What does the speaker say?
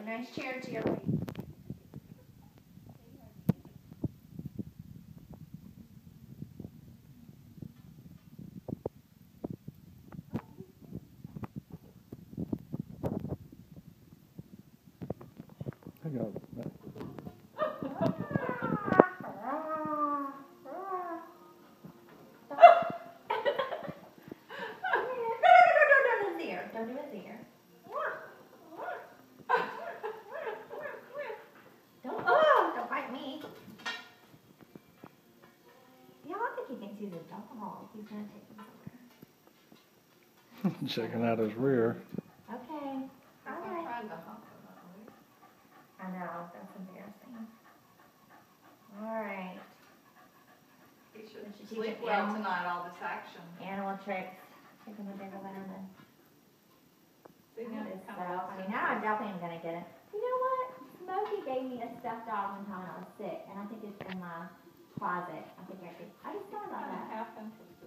really nice chair to your right. I got that. Don't do his ear. Don't bite me. Yeah, I think he thinks he's a dog. He's gonna take him somewhere. Checking out his rear. Okay. I Alright. tried to hump him, I know, that's embarrassing. Alright. He should We should teach sleep him well animal- tonight, all this action. Animal tricks. Take him a bigger one and See, now that is he's so kind of funny. Now I definitely am gonna get it. You know what? Smokey gave me a stuffed dog one time when I was sick, and I think it's in my closet. I think I just thought about kind of that. half interested.